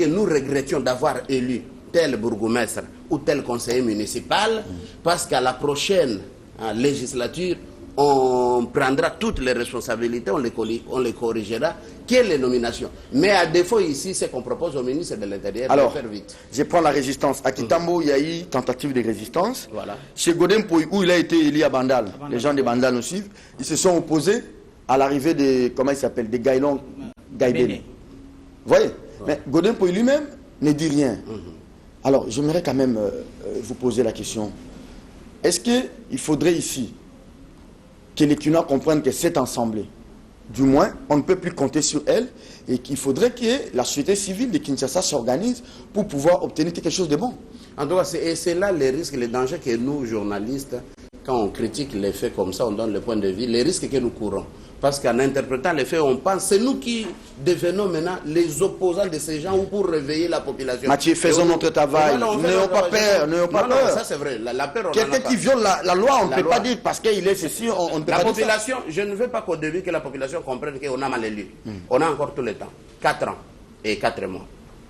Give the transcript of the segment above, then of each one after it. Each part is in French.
nous regrettions d'avoir élu tel bourgmestre ou tel conseiller municipal, parce qu'à la prochaine législature, on prendra toutes les responsabilités, on les corrigera, quelle est les nominations. Mais à défaut ici, c'est qu'on propose au ministre de l'Intérieur de faire vite. Je prends la résistance. À Kitambo, il y a eu tentative de résistance. Voilà. Chez Godin Pouy, où il a été élu à Bandal, les gens de Bandal nous suivent, ils se sont opposés à l'arrivée de, comment il s'appelle, des Gaïlon Gaïbéné. Vous voyez? Mais Godin Pouy lui-même ne dit rien. Alors, j'aimerais quand même vous poser la question. Est-ce qu'il faudrait ici que les Kinois comprennent que cette assemblée, du moins, on ne peut plus compter sur elle et qu'il faudrait que la société civile de Kinshasa s'organise pour pouvoir obtenir quelque chose de bon. En tout cas, c'est là les risques, les dangers que nous, journalistes, quand on critique les faits comme ça, on donne le point de vue, les risques que nous courons. Parce qu'en interprétant les faits, on pense, c'est nous qui devenons maintenant les opposants de ces gens ou pour réveiller la population. Mathieu, faisons notre travail. N'ayons pas peur, n'ayons pas peur. Ça c'est vrai, la peur, on quelqu'un qui viole la loi, on ne peut pas dire parce qu'il est ceci, on ne peut pas dire ça. La population, je ne veux pas qu'au début que la population comprenne qu'on a mal élu. On a encore tout le temps, 4 ans et 4 mois.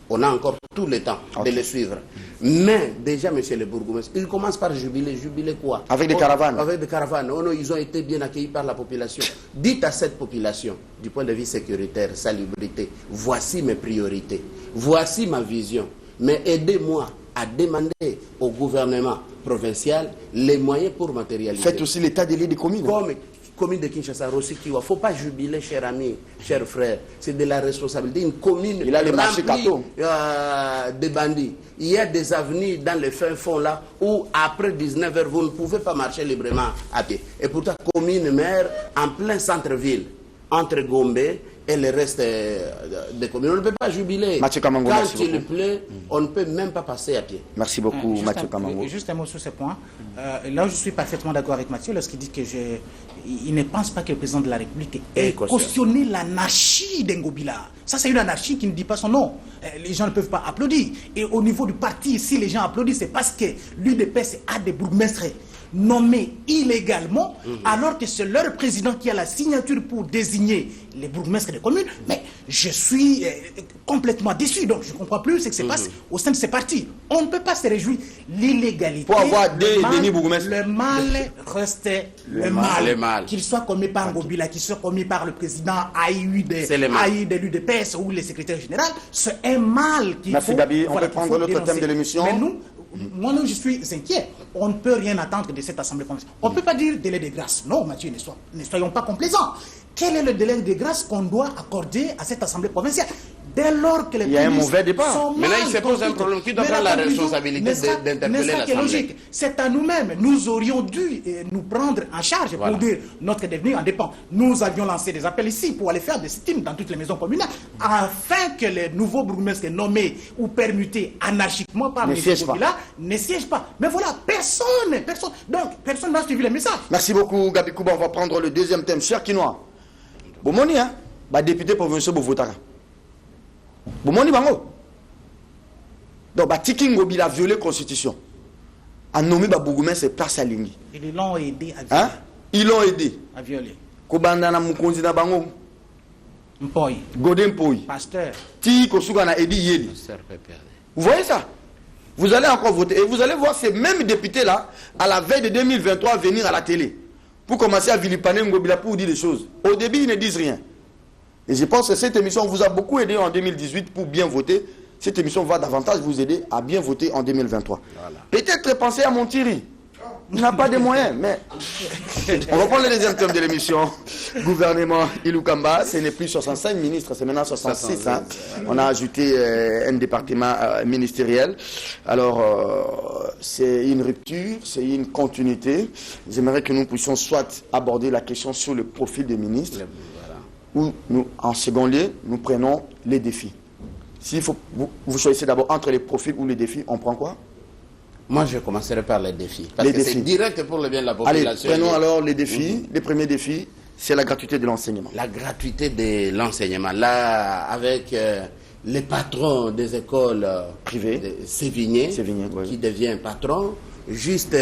On a encore tout le temps de les suivre. Mais déjà, monsieur le bourgmestre, ils commencent par jubiler. Jubiler quoi? Avec des caravanes. Avec des caravanes. Oh non, ils ont été bien accueillis par la population. Dites à cette population, du point de vue sécuritaire, salubrité, voici mes priorités, voici ma vision. Mais aidez-moi à demander au gouvernement provincial les moyens pour matérialiser. Faites aussi l'état des lieux des communes. Comme commune de Kinshasa, Rosikiwa, il ne faut pas jubiler, cher ami, cher frère. C'est de la responsabilité. Une commune il a les marchés cadeaux de bandits. Il y a des avenues dans les fins fonds là où après 19h, vous ne pouvez pas marcher librement à pied. Et pourtant, commune maire en plein centre-ville, entre Gombe et le reste des communes. On ne peut pas jubiler. Kamango, quand il pleut, on ne peut même pas passer à pied. Merci beaucoup, Mathieu Kamango. Juste un mot sur ce point. Là où je suis parfaitement d'accord avec Mathieu, lorsqu'il dit qu'il ne pense pas que le président de la République ait cautionné l'anarchie d'Engobila. Ça, c'est une anarchie qui ne dit pas son nom. Les gens ne peuvent pas applaudir. Et au niveau du parti, si les gens applaudissent, c'est parce que l'UDPS a des bourgmestres nommés illégalement, alors que c'est leur président qui a la signature pour désigner les bourgmestres des communes. Mais je suis complètement déçu, donc je ne comprends plus ce qui se passe au sein de ces partis. On ne peut pas se réjouir. L'illégalité, pour avoir des demi-bourgmestres, le mal reste le mal. Qu'il soit commis par Ngobila, qu'il soit commis par le président haï de l'UDPS ou les secrétaires généraux, c'est un mal qu'il faut... Merci Gabi, on peut prendre l'autre thème de l'émission. Mais nous, moi, je suis inquiet. On ne peut rien attendre de cette assemblée provinciale. On ne peut pas dire délai de grâce. Non, Mathieu, ne soyons pas complaisants. Quel est le délai de grâce qu'on doit accorder à cette assemblée provinciale? Dès lors que les il y a un mauvais départ. Maintenant, il se pose un problème. Qui doit prendre la responsabilité d'interpeller l'Assemblée? C'est à nous-mêmes. Nous aurions dû nous prendre en charge pour dire notre devenir en dépend. Nous avions lancé des appels ici pour aller faire des sit-ins dans toutes les maisons communales afin que les nouveaux bourgmestres nommés ou permutés anarchiquement par les là ne siègent pas. Mais voilà, personne. Donc, personne n'a suivi le message. Merci beaucoup, Gabi Kouba. On va prendre le deuxième thème. Cher Kinois, Bomoni, hein, député provincial Bovotara. Bomoni Bango. Donc, Tiki Ngobi a violé la Constitution. A nommé Bourgmestre Place Alingi. Ils l'ont aidé à violer. Hein? Ils l'ont aidé. À violer. Kobandana Mukonzi na Bango. Mpoy. Godin Mpoy. Pasteur. Ti Kosugana Edi Yeli. Vous voyez ça? Vous allez encore voter. Et vous allez voir ces mêmes députés-là, à la veille de 2023, venir à la télé. Pour commencer à vilipender Ngobila pour dire des choses. Au début, ils ne disent rien. Et je pense que cette émission vous a beaucoup aidé en 2018 pour bien voter. Cette émission va davantage vous aider à bien voter en 2023. Voilà. Peut-être penser à Montieri. Il n'a pas de moyens, mais... On va prendre le deuxième thème de l'émission. Gouvernement Iloukamba, ce n'est plus 65 ministres, c'est maintenant 66. Hein. On a ajouté un département ministériel. Alors, c'est une rupture, c'est une continuité. J'aimerais que nous puissions soit aborder la question sur le profil des ministres, ou nous, en second lieu, nous prenons les défis. S'il faut, vous choisissez d'abord entre les profils ou les défis, on prend quoi? Moi, je commencerai par les défis. Parce que c'est direct pour le bien de la population. Allez, prenons alors les défis. Les premiers défis, c'est la gratuité de l'enseignement. La gratuité de l'enseignement. Là, avec les patrons des écoles privées, Sévigné, qui devient patron, juste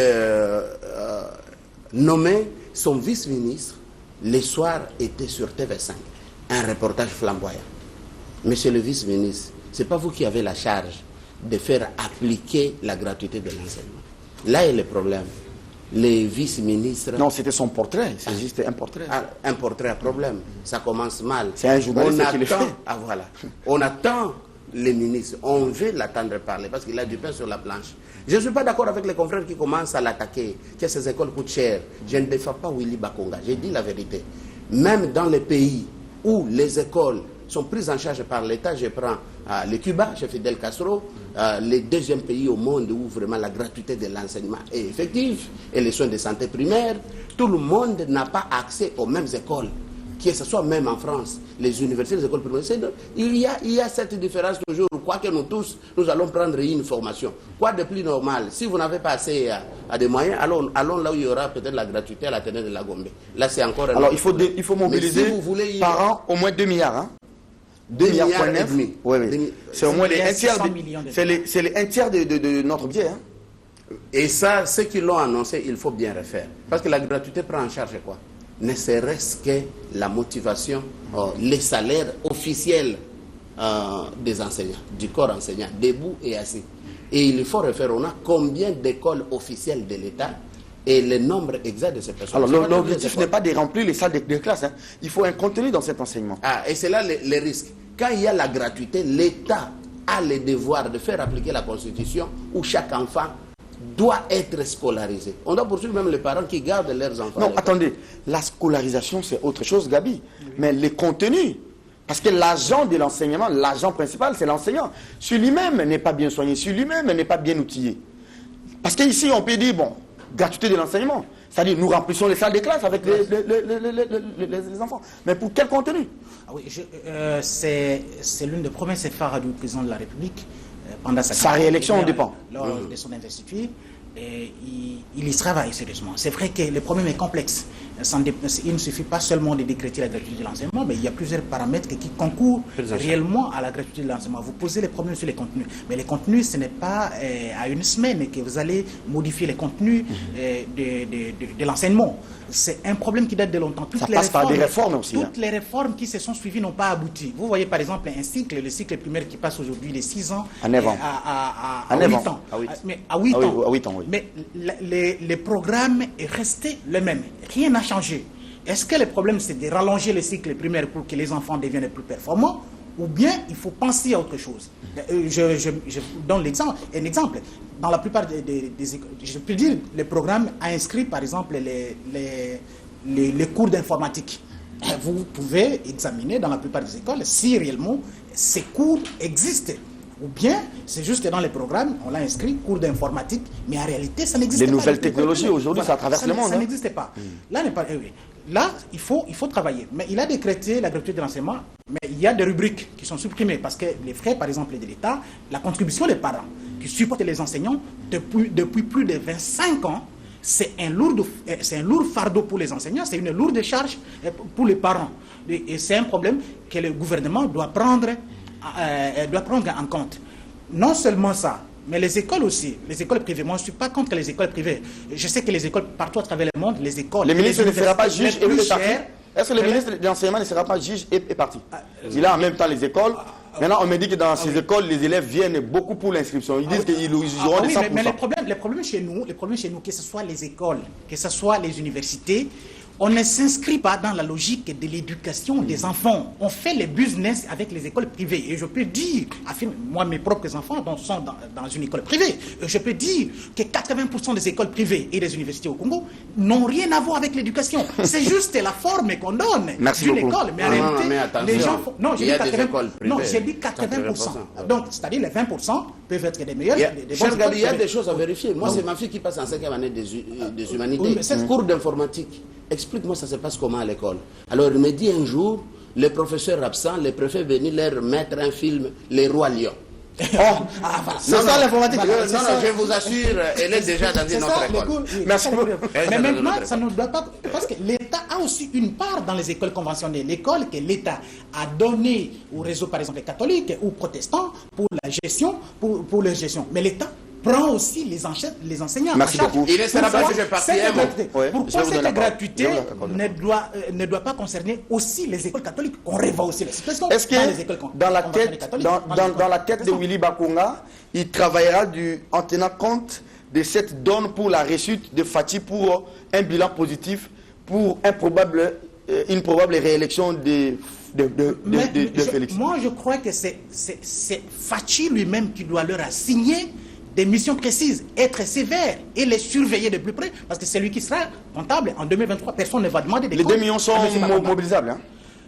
nommé son vice-ministre, le soir était sur TV5. Un reportage flamboyant. Monsieur le vice-ministre, c'est pas vous qui avez la charge de faire appliquer la gratuité de l'enseignement. Là est le problème. Les vice-ministres... Non, c'était son portrait, c'est juste un portrait. Un portrait à problème, ça commence mal. C'est un journaliste qui le fait. Ah voilà, on attend les ministres, on veut l'attendre parler parce qu'il a du pain sur la planche. Je ne suis pas d'accord avec les confrères qui commencent à l'attaquer, que ces écoles coûtent cher. Je ne défends pas Willy Bakonga, j'ai dit la vérité. Même dans les pays où les écoles sont prises en charge par l'État, je prends le Cuba, chez Fidel Castro, le deuxième pays au monde où vraiment la gratuité de l'enseignement est effective, et les soins de santé primaire, tout le monde n'a pas accès aux mêmes écoles, que ce soit même en France, les universités, les écoles primaires. Il y a cette différence toujours, quoi que nous tous, nous allons prendre une formation. Quoi de plus normal? Si vous n'avez pas assez à des moyens, allons là où il y aura peut-être la gratuité à la Ténède de la Gombe. Là, c'est encore... Alors, il faut mobiliser si par an au moins 2 milliards, hein? 2 milliards et demi. Oui, oui. C'est au moins les 1 tiers, c'est les 1 tiers de notre budget. Hein? Et ça, ceux qui l'ont annoncé, il faut bien refaire. Parce que la gratuité prend en charge quoi? Ne serait-ce que la motivation, les salaires officiels des enseignants, du corps enseignant, debout et assis. Et il faut refaire, on a combien d'écoles officielles de l'État et le nombre exact de ces personnes. Alors l'objectif n'est pas de remplir les salles de classe, hein. Il faut un contenu dans cet enseignement. Et c'est là le risque. Quand il y a la gratuité, l'État a le devoir de faire appliquer la Constitution où chaque enfant doit être scolarisé. On doit poursuivre même les parents qui gardent leurs enfants. Non, attendez, la scolarisation c'est autre chose, Gabi, mais les contenus. Parce que l'agent de l'enseignement, l'agent principal, c'est l'enseignant. Sur lui-même n'est pas bien soigné, sur lui-même n'est pas bien outillé. Parce qu'ici, on peut dire, bon, gratuité de l'enseignement. C'est-à-dire, nous remplissons les salles de classe avec les enfants. Mais pour quel contenu? Oui, c'est l'une des promesses phares du président de la République pendant sa réélection, on dépend. Lors de son investiture. Et il y travaille sérieusement. C'est vrai que le problème est complexe. Il ne suffit pas seulement de décréter la gratuité de l'enseignement, mais il y a plusieurs paramètres qui concourent réellement à la gratuité de l'enseignement. Vous posez les problèmes sur les contenus, mais les contenus, ce n'est pas à une semaine que vous allez modifier les contenus de l'enseignement. C'est un problème qui date de longtemps. Ça passe par des réformes aussi. Toutes les réformes qui se sont suivies n'ont pas abouti. Vous voyez par exemple un cycle, le cycle primaire qui passe aujourd'hui de 6 ans à 9 ans. À 8 ans. À 8 ans. Oui. Mais le programme est resté le même. Rien n'a changé. Est-ce que le problème c'est de rallonger le cycle primaire pour que les enfants deviennent plus performants, ou bien il faut penser à autre chose? Je donne un exemple. Dans la plupart des écoles, je peux dire, le programme a inscrit par exemple les cours d'informatique. Vous pouvez examiner dans la plupart des écoles si réellement ces cours existent. Ou bien, c'est juste dans les programmes, on l'a inscrit, cours d'informatique, mais en réalité, ça n'existe pas. Les nouvelles technologies, aujourd'hui, ça traverse le monde. Ça n'existait pas. Là, il faut travailler. Mais il a décrété la gratuité de l'enseignement, mais il y a des rubriques qui sont supprimées parce que les frais, par exemple, de l'État, la contribution des parents qui supportent les enseignants depuis plus de 25 ans, c'est un lourd fardeau pour les enseignants, c'est une lourde charge pour les parents. Et c'est un problème que le gouvernement doit prendre en compte. Non seulement ça, mais les écoles aussi, les écoles privées. Moi, je ne suis pas contre les écoles privées. Je sais que les écoles, partout à travers le monde, les écoles... Le ministre ne sera pas juge et parti. Est-ce que le ministre de l'enseignement ne sera pas juge et parti? Il a en même temps les écoles. Maintenant, on me dit que dans ces écoles, les élèves viennent beaucoup pour l'inscription. Ils disent qu'ils auront des 100%. Mais les problèmes chez nous, que ce soit les écoles, que ce soit les universités, on ne s'inscrit pas dans la logique de l'éducation des enfants. On fait le business avec les écoles privées. Et je peux dire, moi, mes propres enfants sont dans une école privée. Je peux dire que 80% des écoles privées et des universités au Congo n'ont rien à voir avec l'éducation. C'est juste la forme qu'on donne d'une école. Mais en réalité, les gens font... Non, j'ai dit 80%. Donc, c'est-à-dire les 20% peuvent être des meilleurs. Il y a des choses à vérifier. Moi, c'est ma fille qui passe en 5e année des humanités. Cette cours d'informatique. Explique-moi, ça se passe comment à l'école? Alors, il me dit un jour, le professeur absent, le préfet est venu leur mettre un film, Les Rois Lions. Voilà. C'est ça l'informatique. Non, je vous assure, elle est déjà dans une autre école. Merci beaucoup. Mais maintenant, ça ne doit pas... Parce que l'État a aussi une part dans les écoles conventionnelles. L'école que l'État a donnée au réseau, par exemple, catholique ou protestant pour la gestion, pour leur gestion. Mais l'État prend aussi les enseignants. Merci beaucoup. Il ne sera pas juge parti. Pourquoi cette gratuité ne doit pas concerner aussi les écoles catholiques? Qu'on revoie aussi la situation. Est-ce que dans la tête de Willy Bakonga, il travaillera en tenant compte de cette donne pour la réussite de Fati pour un bilan positif pour une probable réélection de Félix? Moi, je crois que c'est Fati lui-même qui doit leur assigner des missions précises, être sévère et les surveiller de plus près, parce que c'est lui qui sera comptable en 2023. Personne ne va demander des comptes. Les 2 millions sont mobilisables, hein?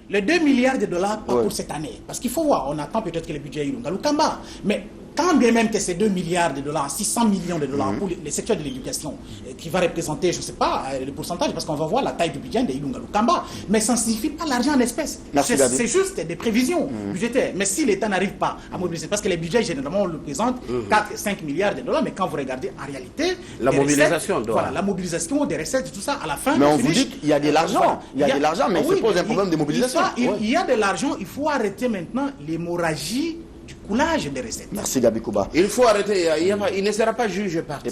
Les 2 milliards de dollars, pas pour cette année. Parce qu'il faut voir, on attend peut-être que le budget Ilunga Lukamba. Mais quand bien même que ces 2 milliards de dollars, 600 millions de dollars pour les secteurs de l'éducation, qui va représenter, je ne sais pas, le pourcentage, parce qu'on va voir la taille du budget de Ilunga Lukamba. Mais ça ne signifie pas l'argent en espèces. C'est juste des prévisions budgétaires. Mais si l'État n'arrive pas à mobiliser, parce que les budgets, généralement, on le présente 4-5 milliards de dollars, mais quand vous regardez en réalité, la mobilisation, voilà, la mobilisation des recettes, tout ça, à la fin. Mais on vous dit qu'il y a de l'argent. Il y a de l'argent, mais il pose un problème de mobilisation. Il y a de l'argent, il faut arrêter maintenant l'hémorragie du coulage des recettes. Merci Gabi Kouba. Il faut arrêter, il ne sera pas juge parti.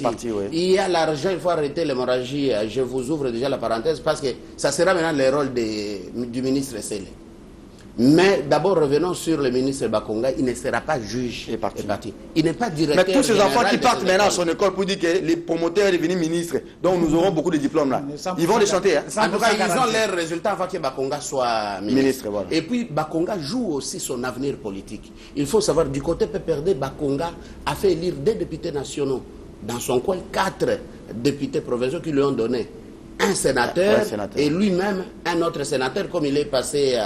Il y a l'argent, il faut arrêter l'hémorragie. Je vous ouvre déjà la parenthèse parce que ça sera maintenant le rôle du ministre Sélé. Mais d'abord, revenons sur le ministre Bakonga. Il ne sera pas juge et parti. Il n'est pas directeur. Mais tous ces enfants qui partent maintenant à son école pour dire que les promoteurs sont devenus ministres, donc nous aurons beaucoup de diplômes là. Ils vont les chanter. Hein? En tout cas, ils ont leurs résultats avant que Bakonga soit ministre. Voilà. Et puis, Bakonga joue aussi son avenir politique. Il faut savoir, du côté PPRD, Bakonga a fait élire des députés nationaux. Dans son coin, 4 députés provinciaux qui lui ont donné un sénateur, et lui-même un autre sénateur, comme il est passé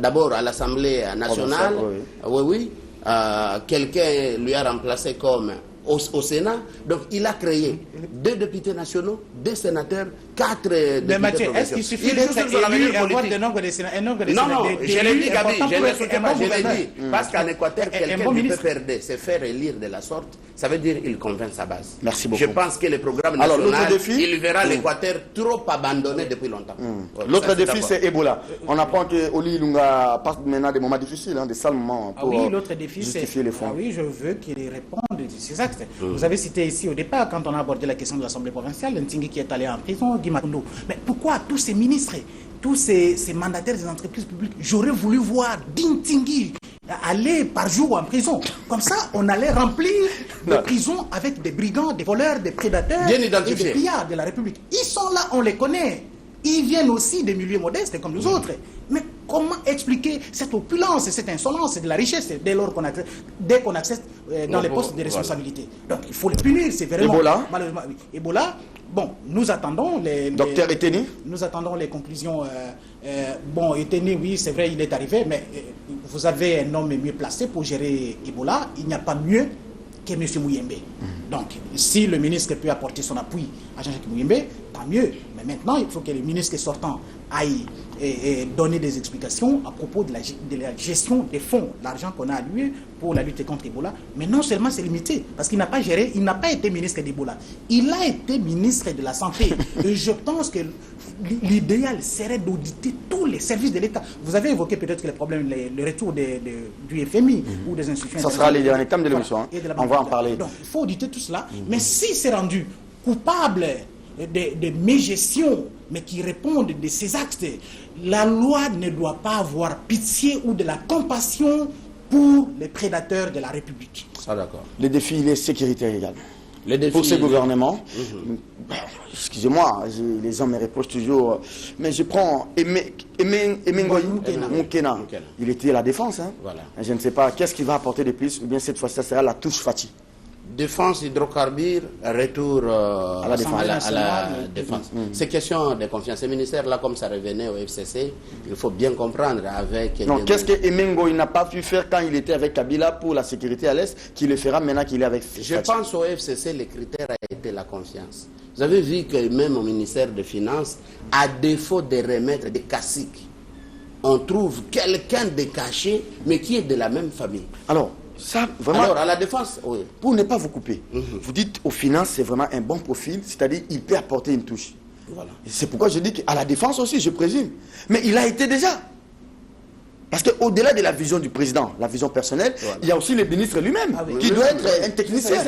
d'abord à l'Assemblée nationale. Quelqu'un lui a remplacé comme au Sénat. Donc il a créé 2 députés nationaux, 2 sénateurs, 4 députés provinciaux. Est-ce qu'il suffit d'être élu et avoir le nombre de sénateurs? Non, je l'ai dit, Gabi, je ne soutiens pas, je l'ai dit. Parce qu'en Équateur, quelqu'un qui peut perdre, se faire élire de la sorte, ça veut dire qu'il convainc sa base. Merci beaucoup. Je pense que le programme national, il verra l'Équateur trop abandonné depuis longtemps. L'autre défi, c'est Ebola. On apprend que Oli Lunga passe maintenant des moments difficiles, des sales moments pour justifier les fonds. Oui, je veux qu'il réponde de ces actes. Vous avez cité ici au départ, quand on a abordé la question de l'Assemblée provinciale, Ntingi qui est allé en prison, Guy Makondo. Mais pourquoi tous ces ministres, tous ces mandataires des entreprises publiques, j'aurais voulu voir Ntingi aller par jour en prison. Comme ça, on allait remplir les prisons avec des brigands, des voleurs, des prédateurs et des pillards de la République. Ils sont là, on les connaît. Ils viennent aussi des milieux modestes comme nous autres. Mais comment expliquer cette opulence et cette insolence, de la richesse dès qu'on accède dans les postes de responsabilité? Donc il faut les punir, c'est vraiment... Ebola. Malheureusement, oui. Ebola, bon, nous attendons Docteur Eteni. Nous attendons les conclusions. Bon, Eteni, oui, c'est vrai, il est arrivé, mais vous avez un homme mieux placé pour gérer Ebola. Il n'y a pas mieux que M. Mouyembe. Donc, si le ministre peut apporter son appui à Jean-Jacques Mouyembe, tant mieux. Mais maintenant, il faut que le ministre sortant aille donner des explications à propos de la gestion des fonds, l'argent qu'on a alloué pour la lutte contre Ebola. Mais non seulement c'est limité, parce qu'il n'a pas géré, il n'a pas été ministre d'Ebola. Il a été ministre de la Santé. Et je pense que l'idéal serait d'auditer tous les services de l'État. Vous avez évoqué peut-être que les problèmes, le retour du FMI ou des institutions... Ça sera les derniers thèmes de l'émission. On va en parler. Donc, il faut auditer tout cela. Mais si c'est rendu coupable de mégestion, mais qui répondent de ces actes, la loi ne doit pas avoir pitié ou de la compassion pour les prédateurs de la République. Ah, d'accord. Le défi, il est sécuritaire également. Pour ce gouvernement, excusez-moi, les gens me reprochent toujours, mais je prends Moukena. Il était à la défense. Hein. Voilà. Je ne sais pas qu'est-ce qu'il va apporter de plus, ou bien cette fois-ci, ça sera la touche Fati. Défense, hydrocarbures, retour à la défense. C'est question de confiance. Ce ministère-là, comme ça revenait au FCC, il faut bien comprendre avec... Non, qu'est-ce que Emengo n'a pas pu faire quand il était avec Kabila pour la sécurité à l'Est, qu'il le fera maintenant qu'il est avec Fati? Je pense au FCC, le critère a été la confiance. Vous avez vu que même au ministère des Finances, à défaut de remettre des caciques, on trouve quelqu'un de caché, mais qui est de la même famille. Alors, ça, vraiment, alors, à la défense, oui. Pour ne pas vous couper, vous dites aux finances, c'est vraiment un bon profil, c'est-à-dire il peut apporter une touche. Voilà. C'est pourquoi je dis qu'à la défense aussi, je présume. Mais il a été déjà Parce qu'au-delà de la vision du président, la vision personnelle, il y a aussi le ministre lui-même, qui doit être un technicien.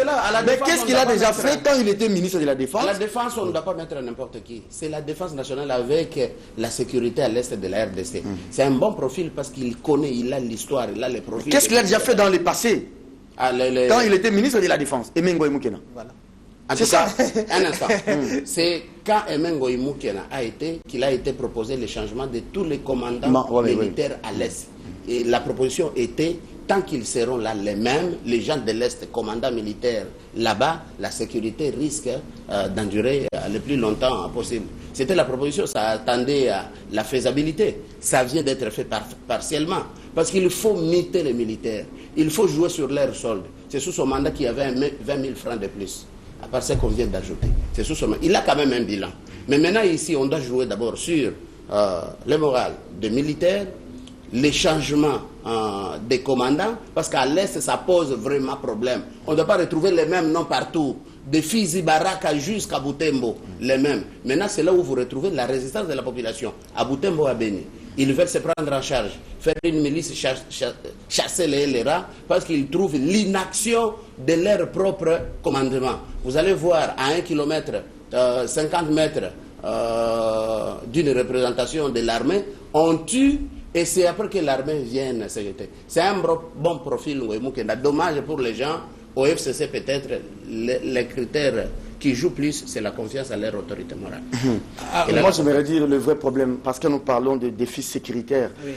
Mais qu'est-ce qu'il a déjà fait quand il était ministre de la Défense? À la Défense, on ne doit pas mettre n'importe qui. C'est la Défense nationale avec la sécurité à l'est de la RDC. C'est un bon profil parce qu'il connaît, il a l'histoire, il a les profils. Qu'est-ce qu'il a déjà fait dans le passé, quand il était ministre de la Défense? Emengo Moukena. Voilà. En tout cas, un instant. C'est quand Emengo Moukena qu'il a été proposé le changement de tous les commandants militaires à l'Est. Et la proposition était, tant qu'ils seront là les mêmes, les gens de l'Est, commandants militaires là-bas, la sécurité risque d'endurer le plus longtemps possible. C'était la proposition, ça attendait à la faisabilité. Ça vient d'être fait partiellement. Parce qu'il faut miter les militaires. Il faut jouer sur leur solde. C'est sous son mandat qu'il y avait 20 000 francs de plus. À part ce qu'on vient d'ajouter. C'est sous son mandat. Il a quand même un bilan. Mais maintenant ici, on doit jouer d'abord sur le moral des militaires, les changements des commandants, parce qu'à l'Est, ça pose vraiment problème. On ne doit pas retrouver les mêmes noms partout. De Fizi, Baraka jusqu'à Butembo, les mêmes. Maintenant, c'est là où vous retrouvez la résistance de la population. À Butembo, à Beni. Ils veulent se prendre en charge, faire une milice, chasser les rats, parce qu'ils trouvent l'inaction de leur propre commandement. Vous allez voir, à 1 kilomètre, 50 mètres d'une représentation de l'armée, on tue, et c'est après que l'armée vienne se jeter. C'est un bon profil, dommage pour les gens. Au FCC, peut-être, les critères qui jouent plus, c'est la confiance à leur autorité morale. Moi, j'aimerais dire le vrai problème, parce que nous parlons de défis sécuritaires. Oui.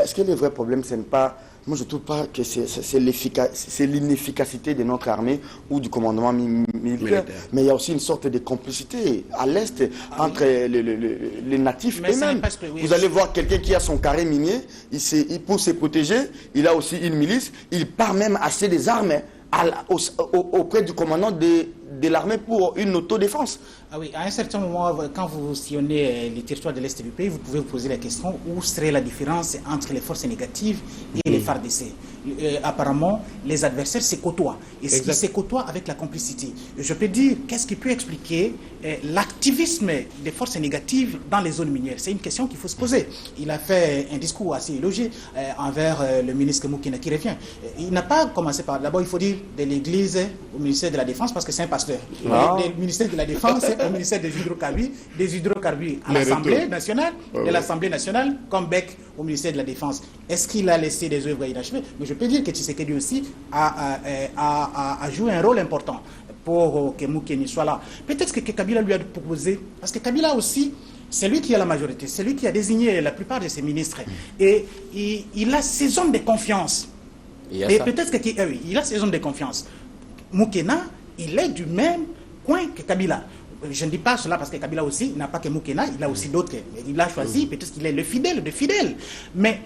Est-ce que le vrai problème, ce n'est pas... Moi, je ne trouve pas que c'est l'inefficacité de notre armée ou du commandement militaire, mais il y a aussi une sorte de complicité à l'Est entre les natifs eux-mêmes. Vous allez voir quelqu'un qui a son carré minier, pour se protéger, il a aussi une milice, il part même acheter des armes auprès du commandant de l'armée pour une autodéfense. Ah oui, à un certain moment, quand vous sillonnez les territoires de l'Est du pays, vous pouvez vous poser la question où serait la différence entre les forces négatives et les FARDC. Apparemment, les adversaires se côtoient. Et ils se côtoient avec la complicité. Je peux dire, qu'est-ce qui peut expliquer l'activisme des forces négatives dans les zones minières? C'est une question qu'il faut se poser. Il a fait un discours assez élogieux envers le ministre Moukena qui revient. Il n'a pas commencé par... D'abord, il faut dire de l'Église au ministère de la Défense parce que c'est un pasteur. Le ministère de la Défense au ministère des hydrocarbures à l'Assemblée nationale, de l'Assemblée nationale, comme Beck au ministère de la Défense. Est-ce qu'il a laissé des œuvres inachevées? Mais je peux dire que Tshisekedi aussi a joué un rôle important pour que Moukeni soit là. Peut-être que Kabila lui a proposé, parce que Kabila aussi, c'est lui qui a la majorité, c'est lui qui a désigné la plupart de ses ministres. Et il a ses hommes de confiance. Et peut-être qu'il a ses hommes de confiance. Moukena, il est du même coin que Kabila. Je ne dis pas cela parce que Kabila aussi n'a pas que Moukena, il a aussi d'autres. Il a choisi, peut-être qu'il est le fidèle de fidèle. Mais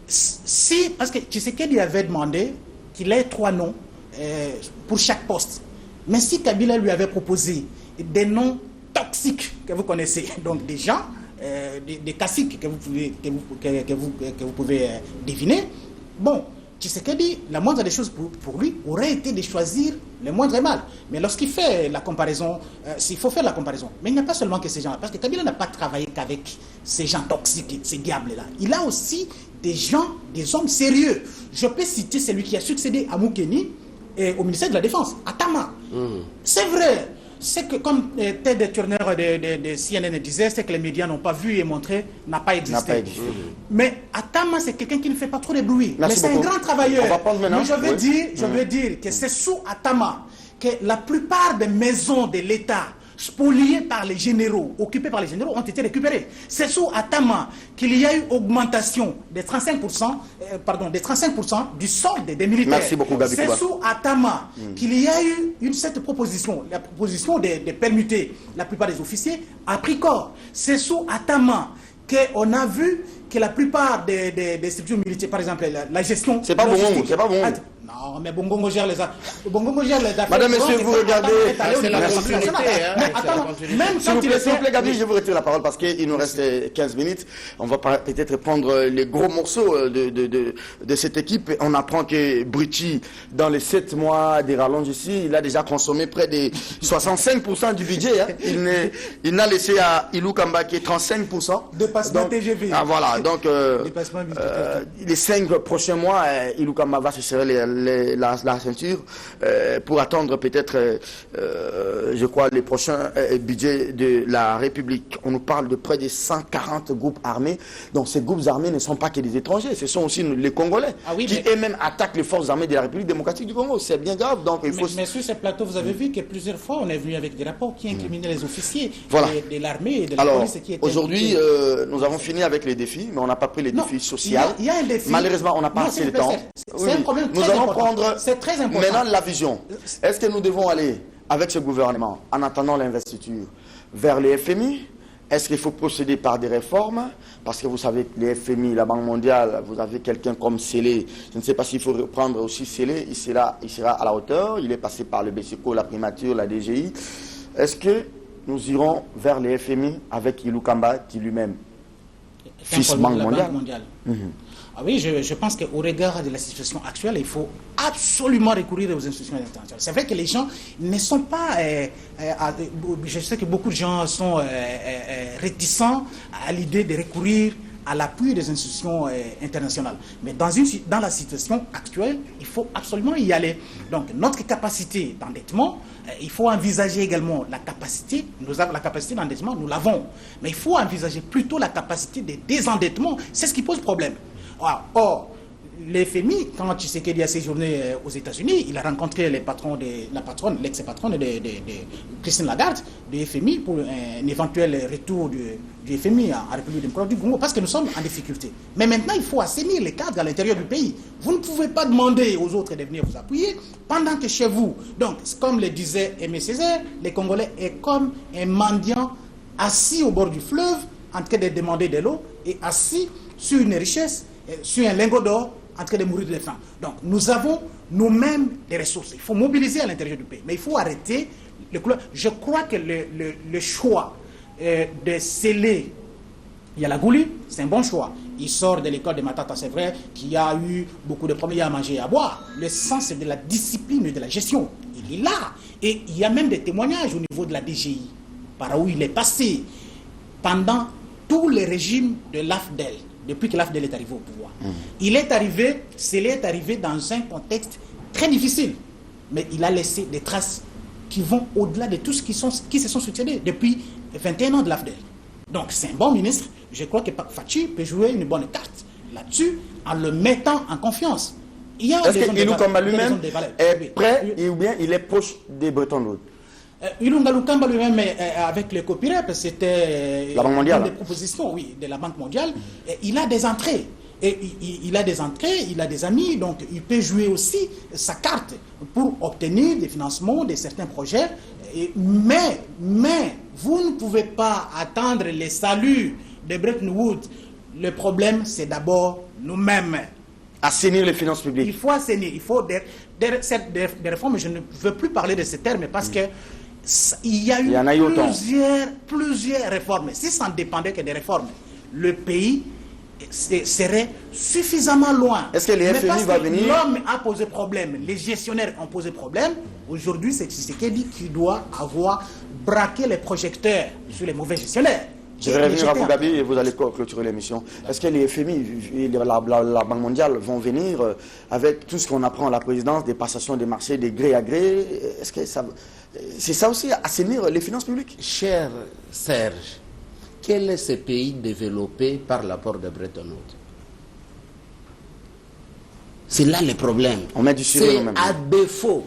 si, parce que Tshisekedi avait demandé qu'il ait 3 noms pour chaque poste. Mais si Kabila lui avait proposé des noms toxiques que vous connaissez, donc des gens, des caciques que vous pouvez deviner, bon, Tshisekedi, la moindre des choses pour lui aurait été de choisir le moindre mal. Mais lorsqu'il fait la comparaison, s'il faut faire la comparaison, mais il n'y a pas seulement que ces gens-là, parce que Kabila n'a pas travaillé qu'avec ces gens toxiques, ces diables-là. Il a aussi des gens, des hommes sérieux. Je peux citer celui qui a succédé à Moukeni au ministère de la Défense, Atama. C'est vrai. C'est que, comme Ted Turner de CNN disait, c'est que les médias n'ont pas vu et montré, n'a pas existé. Mais Atama, c'est quelqu'un qui ne fait pas trop de bruit. Mais c'est un grand travailleur. Mais je veux dire que c'est sous Atama que la plupart des maisons de l'État spoliées par les généraux, occupées par les généraux, ont été récupérées. C'est sous Atama qu'il y a eu augmentation de 35%, du solde des militaires. Merci beaucoup, Gabi. C'est sous Atama qu'il y a eu cette proposition, la proposition de permuter la plupart des officiers à prix corps. C'est sous Atama qu'on a vu que la plupart des structures militaires, par exemple la gestion... C'est pas bon, c'est pas bon. Non, mais Bongongo gère les affaires. Madame, monsieur, vous regardez. C'est la continuité. Mais attends, même S'il quand vous plaît, Gabi, je vous retire la parole parce qu'il nous reste 15 minutes. On va peut-être prendre les gros morceaux de cette équipe. On apprend que Brucci, dans les 7 mois des rallonges ici, il a déjà consommé près de 65% du budget. Hein. Il n'a laissé à Ilou Kamba qui est 35%. Dépassement TGV. Ah voilà, donc les 5 prochains mois, Ilou Kamba va se serrer la ceinture pour attendre peut-être, je crois, les prochains budgets de la République. On nous parle de près de 140 groupes armés. Donc ces groupes armés ne sont pas que des étrangers, ce sont aussi les Congolais qui eux-mêmes attaquent les forces armées de la République démocratique du Congo. C'est bien grave. Donc il faut... mais sur ces plateaux, vous avez vu que plusieurs fois, on est venu avec des rapports qui incriminaient les officiers de l'armée et de la police. Aujourd'hui, nous avons fini avec les défis, mais on n'a pas pris les défis sociaux. Il y a un défi. Malheureusement, on n'a pas assez de temps. C'est un problème nous très allons important. prendre maintenant la vision. Est-ce que nous devons aller avec ce gouvernement, en attendant l'investiture, vers les FMI? Est-ce qu'il faut procéder par des réformes? Parce que vous savez, les FMI, la Banque mondiale, vous avez quelqu'un comme Sélé. Je ne sais pas s'il faut reprendre aussi Sélé. Il sera à la hauteur. Il est passé par le BCCO, la primature, la DGI. Est-ce que nous irons vers les FMI avec Ilou Kamba, qui lui-même, fils Banque mondiale? Ah oui, je pense qu'au regard de la situation actuelle, il faut absolument recourir aux institutions internationales. C'est vrai que les gens ne sont pas... je sais que beaucoup de gens sont réticents à l'idée de recourir à l'appui des institutions internationales. Mais dans la situation actuelle, il faut absolument y aller. Donc, notre capacité d'endettement, il faut envisager également la capacité d'endettement, nous l'avons. Mais il faut envisager plutôt la capacité de désendettement. C'est ce qui pose problème. Or, l'FMI, quand Tshisekedi a séjourné aux États-Unis, il a rencontré l'ex-patronne de Christine Lagarde, de FMI, pour un éventuel retour du FMI en République démocratique du Congo, parce que nous sommes en difficulté. Mais maintenant, il faut assainir les cadres à l'intérieur du pays. Vous ne pouvez pas demander aux autres de venir vous appuyer pendant que chez vous, donc, comme le disait Aimé Césaire, les Congolais est comme un mendiant assis au bord du fleuve, en train de demander de l'eau, et assis sur une richesse, sur un lingot d'or, en train de mourir de faim. Donc, nous avons nous-mêmes des ressources. Il faut mobiliser à l'intérieur du pays. Mais il faut arrêter. Je crois que le choix de sceller Yalagouli, c'est un bon choix. Il sort de l'école de Matata, c'est vrai, qui a eu beaucoup de problèmes à manger et à boire. Le sens, c'est de la discipline et de la gestion. Il est là. Et il y a même des témoignages au niveau de la DGI, par où il est passé pendant tous les régimes de l'AFDEL, depuis que l'AFDEL est arrivé au pouvoir. Il est arrivé dans un contexte très difficile, mais il a laissé des traces qui vont au-delà de tout ce qui se sont succédés depuis 21 ans de l'AFDEL. Donc c'est un bon ministre. Je crois que Fachi peut jouer une bonne carte là-dessus en le mettant en confiance. Est-ce que Ilou Kamba lui-même est prêt ou bien il est proche des Bretton-Woods? Ilou Kamba lui-même, avec le copyright, c'était la Banque mondiale. Une des propositions, oui, de la Banque mondiale. Il a des entrées. Et il a des entrées, il a des amis, donc il peut jouer aussi sa carte pour obtenir des financements de certains projets. Mais vous ne pouvez pas attendre les saluts de Bretton Woods. Le problème, c'est d'abord nous-mêmes. Assainir les finances publiques. Il faut assainir, il faut des réformes. Je ne veux plus parler de ces termes parce que il y a eu plusieurs réformes. Si ça ne dépendait que des réformes, le pays serait suffisamment loin. Est-ce que les FMI va venir? L'homme a posé problème, les gestionnaires ont posé problème. Aujourd'hui, c'est Tshisekedi qui doit avoir braqué les projecteurs sur les mauvais gestionnaires. Je vais revenir à vous, Gabi, et vous allez clôturer l'émission. Est-ce que les FMI et la Banque mondiale vont venir avec tout ce qu'on apprend à la présidence, des passations des marchés, des gré à gré? Est-ce que c'est ça aussi, assainir les finances publiques? Cher Serge, quel est ce pays développé par l'apport de Bretton Woods? C'est là le problème. On met du C'est à défaut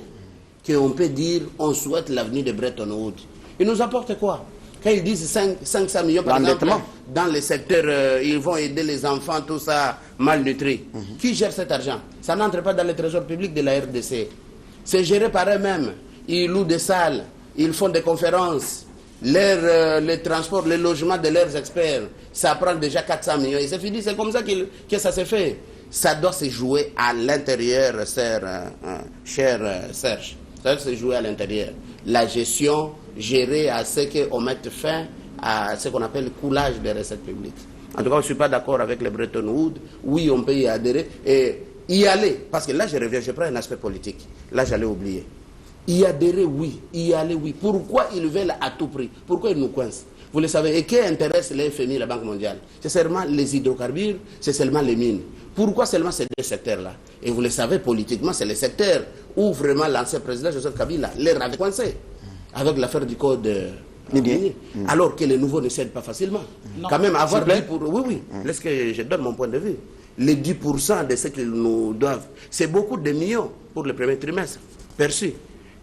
qu'on peut dire on souhaite l'avenir de Bretton Woods. Ils nous apportent quoi? Quand ils disent 500 millions, par exemple, dans les secteurs, ils vont aider les enfants, tout ça, malnutris. Qui gère cet argent? Ça n'entre pas dans le trésor public de la RDC. C'est géré par eux-mêmes. Ils louent des salles, ils font des conférences. Les transports, les logements de leurs experts, ça prend déjà 400 millions. Et c'est fini, c'est comme ça que ça se fait. ça doit se jouer à l'intérieur, cher Serge. Ça doit se jouer à l'intérieur. La gestion, gérer à ce qu'on mette fin à ce qu'on appelle le coulage des recettes publiques. En tout cas, je ne suis pas d'accord avec les Bretton Woods. Oui, on peut y adhérer et y aller. Parce que là, je reviens, je prends un aspect politique. Là, j'allais oublier. Y adhérer, oui. Y aller, oui. Pourquoi ils veulent à tout prix? Pourquoi ils nous coincent? Vous le savez. Et qui intéresse les FMI, la Banque mondiale? C'est seulement les hydrocarbures, c'est seulement les mines. Pourquoi seulement ces deux secteurs-là? Et vous le savez, politiquement, c'est les secteurs où vraiment l'ancien président Joseph Kabila les avait coincés. Avec l'affaire du code minier. Alors que les nouveaux ne cèdent pas facilement. Non. Quand même, avoir 10%. Oui, oui. Laisse que je donne mon point de vue. Les 10% de ce qu'ils nous doivent, c'est beaucoup de millions pour le premier trimestre perçus.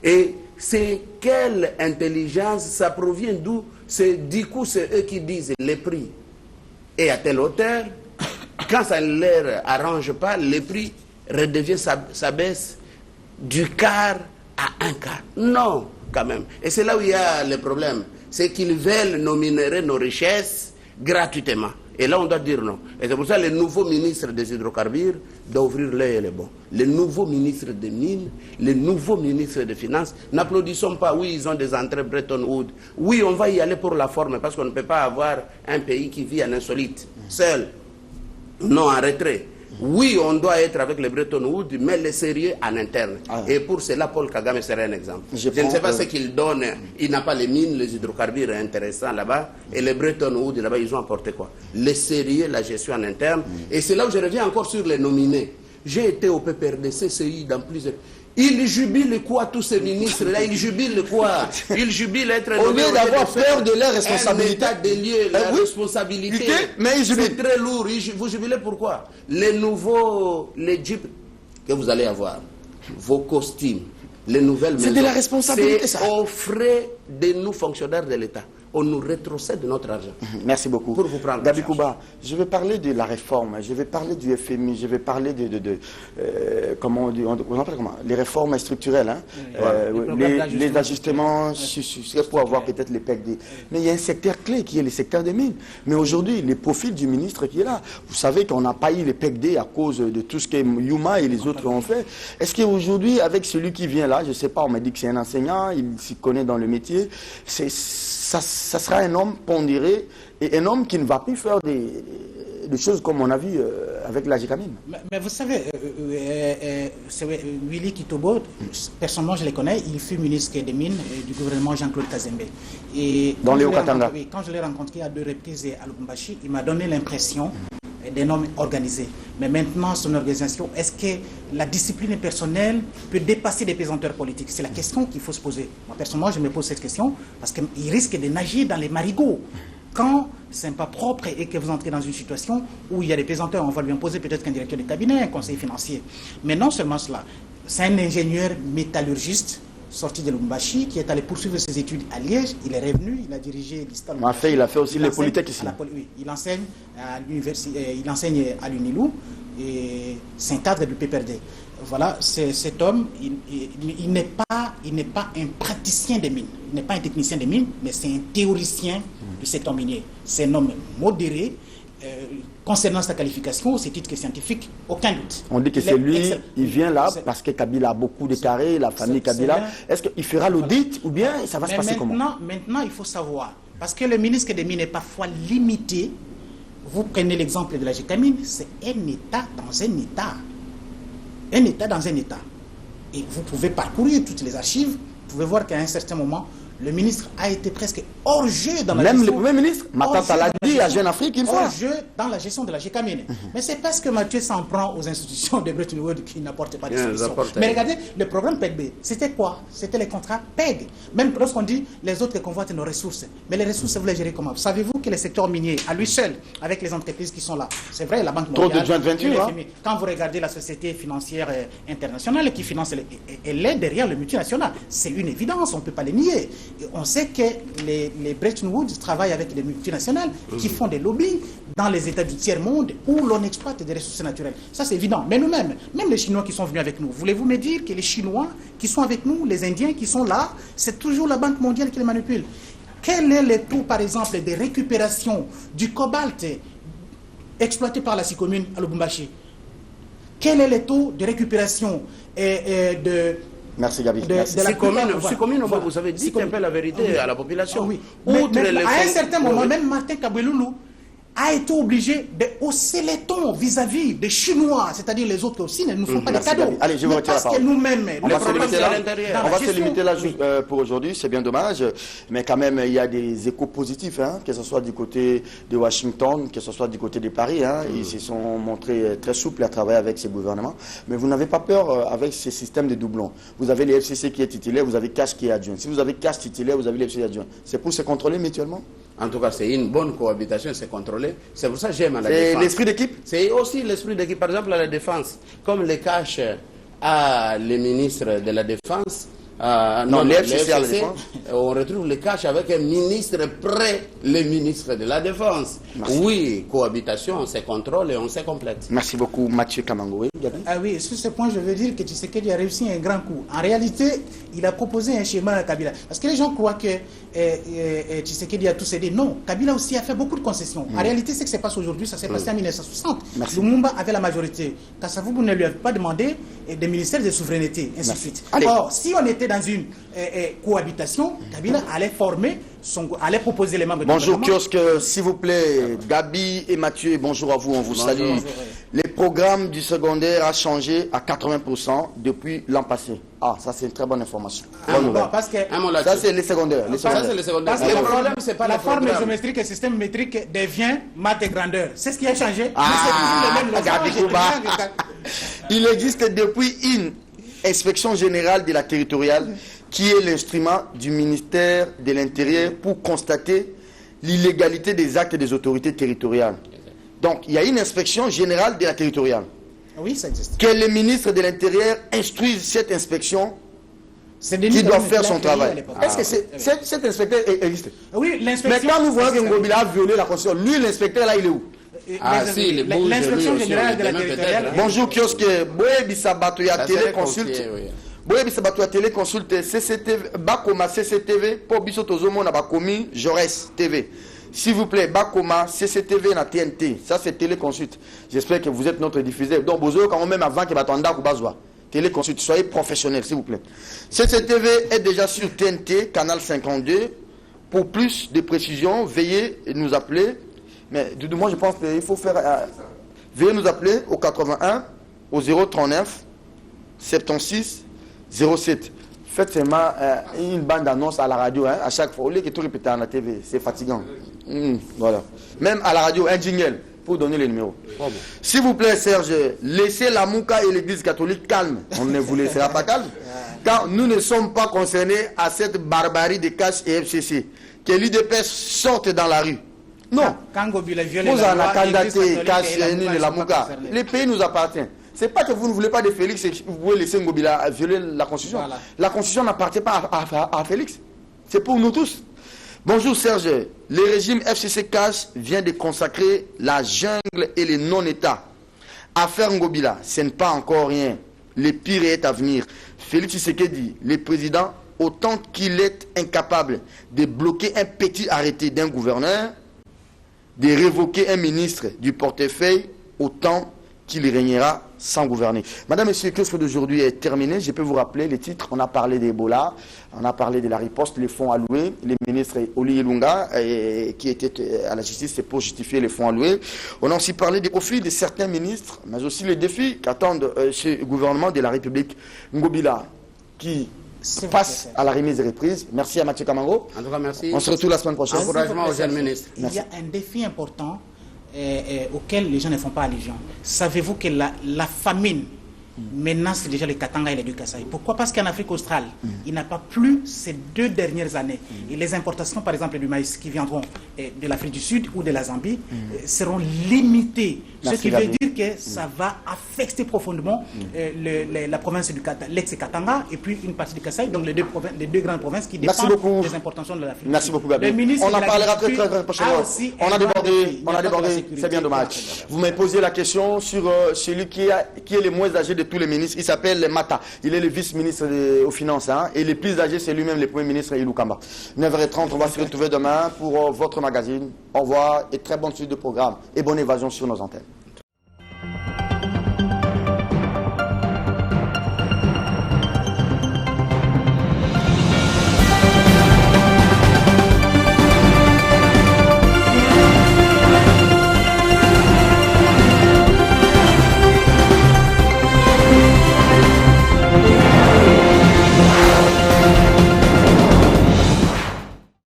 Et c'est quelle intelligence, ça provient d'où? Du coup, c'est eux qui disent les prix. Et à telle hauteur, quand ça ne leur arrange pas, les prix redevient sa baisse du quart à un quart. Non, quand même. Et c'est là où il y a le problème. C'est qu'ils veulent nos minéraux, nos richesses, gratuitement. Et là, on doit dire non. Et c'est pour ça que le nouveau ministre des hydrocarbures doit ouvrir l'œil et le bon. Le nouveau ministre des mines, le nouveau ministre des finances, n'applaudissons pas, oui, ils ont des entrées Bretton Woods. Oui, on va y aller pour la forme, parce qu'on ne peut pas avoir un pays qui vit en insolite, seul, non en retrait. Oui, on doit être avec les Bretton Woods, mais le sérieux en interne. Et pour cela, Paul Kagame serait un exemple. Je ne sais pas ce qu'il donne. Il n'a pas les mines, les hydrocarbures intéressants là-bas. Et les Bretton Woods, là-bas, ils ont apporté quoi? Le sérieux, la gestion en interne. Et c'est là où je reviens encore sur les nominés. J'ai été au PPRDC, CI, dans plusieurs... Ils jubilent quoi, tous ces ministres-là? Ils jubilent quoi? Ils jubilent être... Au lieu d'avoir peur de leurs responsabilités. Un état des lieux, la responsabilité. Mais ils jubilent. C'est très lourd. Vous jubilez pourquoi? Les nouveaux... Les jeeps que vous allez avoir, vos costumes, les nouvelles maisons... C'est de la responsabilité, ça. C'est aux frais de nous, fonctionnaires de l'État. On nous rétrocède notre argent. Merci beaucoup. Pour vous prendre. Gabi Kouba, je vais parler de la réforme, je vais parler du FMI, je vais parler comment on dit, on appelle comment? Les réformes structurelles, hein? Les ajustements pour avoir peut-être les PECD. Mais il y a un secteur clé qui est le secteur des mines. Mais aujourd'hui, le profil du ministre qui est là, vous savez qu'on n'a pas eu les PECD à cause de tout ce que Yuma et les autres ont fait. Est-ce qu'aujourd'hui, avec celui qui vient là, je ne sais pas, on m'a dit que c'est un enseignant, il s'y connaît dans le métier, ça sera un homme pondéré et un homme qui ne va plus faire des choses comme on a vu avec la Gécamine. Mais vous savez, Willy Kitobo, personnellement je le connais, il fut ministre des Mines du gouvernement Jean-Claude Kazembe. Et dans les Hauts-Katanga. Oui, quand je l'ai rencontré à 2 reprises à Lubumbashi, il m'a donné l'impression d'un homme organisé. Mais maintenant, son organisation, est-ce que la discipline personnelle peut dépasser des pesanteurs politiques? C'est la question qu'il faut se poser. Moi, personnellement, je me pose cette question parce qu'il risque de nager dans les marigots. Quand ce n'est pas propre et que vous entrez dans une situation où il y a des pesanteurs, on va lui imposer peut-être qu'un directeur de cabinet, un conseiller financier. Mais non seulement cela, c'est un ingénieur métallurgiste sorti de Lubumbashi, qui est allé poursuivre ses études à Liège. Il est revenu, il a dirigé l'ISTAL. Il a fait aussi les polytech ici. Oui, il enseigne à l'université, il enseigne à l'UNILU et c'est un cadre du PPRD. Voilà, cet homme, il n'est pas un praticien des mines, il n'est pas un technicien des mines, mais c'est un théoricien du secteur minier. C'est un homme modéré. Concernant sa qualification, ses titres scientifiques, aucun doute. On dit que c'est lui, il vient là parce que Kabila a beaucoup de carrés, la famille Kabila. Est-ce qu'il fera l'audit ou bien ça va se passer comment? Maintenant, il faut savoir, parce que le ministre des Mines est parfois limité. Vous prenez l'exemple de la Gécamine, c'est un État dans un État. Un État dans un État. Et vous pouvez parcourir toutes les archives, vous pouvez voir qu'à un certain moment, le ministre a été presque hors jeu dans la gestion. Même le Premier ministre, Matata l'a dit à Jeune Afrique une fois. Hors jeu dans la gestion de la Gécamine. Mais c'est parce que Mathieu s'en prend aux institutions de Bretton Woods qui n'apportent pas de solution. Mais regardez, le programme PEG-B, c'était quoi? C'était les contrats PEG. Même lorsqu'on dit les autres convoitent nos ressources. Mais les ressources, vous les gérez comment? Savez-vous que le secteur minier, à lui seul, avec les entreprises qui sont là, c'est vrai, la Banque mondiale, trop de joint venture, quand vous regardez la société financière internationale qui finance, elle est derrière le multinational. C'est une évidence, on ne peut pas le nier. Et on sait que les Bretton Woods travaillent avec les multinationales qui font des lobbies dans les États du tiers-monde où l'on exploite des ressources naturelles. Ça, c'est évident. Mais nous-mêmes, même les Chinois qui sont venus avec nous, voulez-vous me dire que les Chinois qui sont avec nous, les Indiens qui sont là, c'est toujours la Banque mondiale qui les manipule? Quel est le taux, par exemple, de récupération du cobalt exploité par la Sycommune à Lubumbashi? quel est le taux de récupération et de... Merci Gabi. Si commune, vous avez dit un peu la vérité à la population. Oui. À un certain moment, même Martin Kabweloulou a été obligé de hausser les tons vis-à-vis des Chinois, c'est-à-dire les autres aussi ne nous font pas des cadeaux. Allez, je vous retire la parole. Parce que nous-mêmes, on va se limiter là pour aujourd'hui, c'est bien dommage, mais quand même il y a des échos positifs, hein, que ce soit du côté de Washington, que ce soit du côté de Paris, hein, ils se sont montrés très souples à travailler avec ces gouvernements, mais vous n'avez pas peur avec ces systèmes de doublons. Vous avez les FCC qui est titulaire, vous avez Cash qui est adjoint. Si vous avez Cash titulaire, vous avez les FCC adjoint. C'est pour se contrôler mutuellement? En tout cas, c'est une bonne cohabitation, c'est contrôlé. C'est pour ça que j'aime la défense. C'est l'esprit d'équipe? C'est aussi l'esprit d'équipe. Par exemple, à la défense, comme les cash à les ministres de la défense, les FCC à la défense, on retrouve les cash avec un ministre près les ministres de la défense. Merci. Oui, cohabitation, c'est contrôle et on se complète. Merci beaucoup, Mathieu Kamango. Ah oui, sur ce point, je veux dire que Tshisekedi a réussi un grand coup. En réalité, il a proposé un schéma à Kabila. Parce que les gens croient que Tshisekedi a tout cédé. Non, Kabila aussi a fait beaucoup de concessions. En réalité, ce qui se passe aujourd'hui, ça s'est passé en 1960. Lumumba avait la majorité. Kasavubu ne lui avait pas demandé des ministères de souveraineté, ainsi de suite. Or, si on était dans une cohabitation, Kabila allait former, allait proposer les membres. Bonjour kiosque, s'il vous plaît, Gabi et Mathieu, bonjour à vous, on vous salue. Bonjour. Les programmes du secondaire a changé à 80% depuis l'an passé. Ah, ça c'est une très bonne information. Parce que ça c'est les secondaires. Ça c'est les secondaires. Parce que le problème c'est pas la forme géométrique et le système métrique devient maths et grandeur. C'est ce qui a changé. Il existe depuis une inspection générale de la territoriale qui est l'instrument du ministère de l'Intérieur pour constater l'illégalité des actes des autorités territoriales. Donc, il y a une inspection générale de la territoriale. Oui, ça existe. Que le ministre de l'Intérieur instruise cette inspection qui doit faire son travail. Est-ce que cet inspecteur existe? Oui, l'inspection... Mais quand nous voyons que Ngobila a violé la Constitution, lui, l'inspecteur, là, il est où? L'inspection générale de la territoriale... Bonjour, kiosque. Boye Bisabato, il y a téléconsulte. Boye Bisabato, il y a téléconsulte. CCTV, Bakoma, CCTV, pour Bisotozomo, on a Bakomi, Jaurès TV. S'il vous plaît, Bakoma, CCTV, na TNT. Ça, c'est téléconsulte. J'espère que vous êtes notre diffuseur. Donc, vous quand même avant que Batanda ou Bazwa. Téléconsulte, soyez professionnels, s'il vous plaît. CCTV est déjà sur TNT, canal 52. Pour plus de précisions, veuillez nous appeler. Mais du moins, je pense qu'il faut faire... veuillez nous appeler au 81, au 039, 76, 07. Faites seulement une bande d'annonce à la radio, hein, à chaque fois. Au lieu que tout répéter à la TV, c'est fatigant. Voilà. Même à la radio, un jingle pour donner les numéros. Oh bon. S'il vous plaît, Serge, laissez la Mouka et l'église catholique calme. On ne vous laissera pas calme. Car nous ne sommes pas concernés à cette barbarie de Cash et FCC. Que l'UDPS sorte dans la rue. Non. Vous en avez candidaté Cash et la Mouka. Le pays nous appartient. C'est pas que vous ne voulez pas de Félix et que vous pouvez laisser Ngobila violer la Constitution. Voilà. La Constitution n'appartient pas à Félix. C'est pour nous tous. Bonjour Serge. Le régime FCC Cash vient de consacrer la jungle et les non-États. Affaire Ngobila, ce n'est pas encore rien. Le pire est à venir. Félix Tshisekedi, le président, autant qu'il est incapable de bloquer un petit arrêté d'un gouverneur, de révoquer un ministre du portefeuille, autant qu'il régnera sans gouverner. Madame, Monsieur, que ce d'aujourd'hui est terminé. Je peux vous rappeler les titres. On a parlé d'Ebola, on a parlé de la riposte, les fonds alloués. Les ministres Oli Ilunga, qui était à la justice, c'est pour justifier les fonds alloués. On a aussi parlé des profils de certains ministres, mais aussi les défis qu'attendent ce gouvernement de la République. Ngobila, qui passe à la remise des reprises. Merci à Mathieu Kamango. En tout cas, merci. On se retrouve la semaine prochaine. Encouragement aux jeunes ministres. Il y a un défi important auquel les gens ne font pas allusion. Savez-vous que la famine menace déjà les Katanga et les deux Kasaï? Pourquoi? Parce qu'en Afrique australe, il n'a pas plu ces 2 dernières années. Et les importations, par exemple, du maïs qui viendront de l'Afrique du Sud ou de la Zambie seront limitées. Ce qui veut dire que ça va affecter profondément la province du l'ex-Katanga et puis une partie du Kasaï, donc les deux grandes provinces qui dépendent des importations de l'Afrique. Merci beaucoup, Gabriel. On en parlera très prochainement. On a débordé, c'est bien dommage. Vous m'avez posé la question sur celui qui est le moins âgé de tous les ministres. Il s'appelle Mata. Il est le vice-ministre aux Finances. Hein, et le plus âgé, c'est lui-même le premier ministre, Ilou Kamba. 9h30, on va se retrouver demain pour votre magazine. Au revoir et très bonne suite de programme. Et bonne évasion sur nos antennes.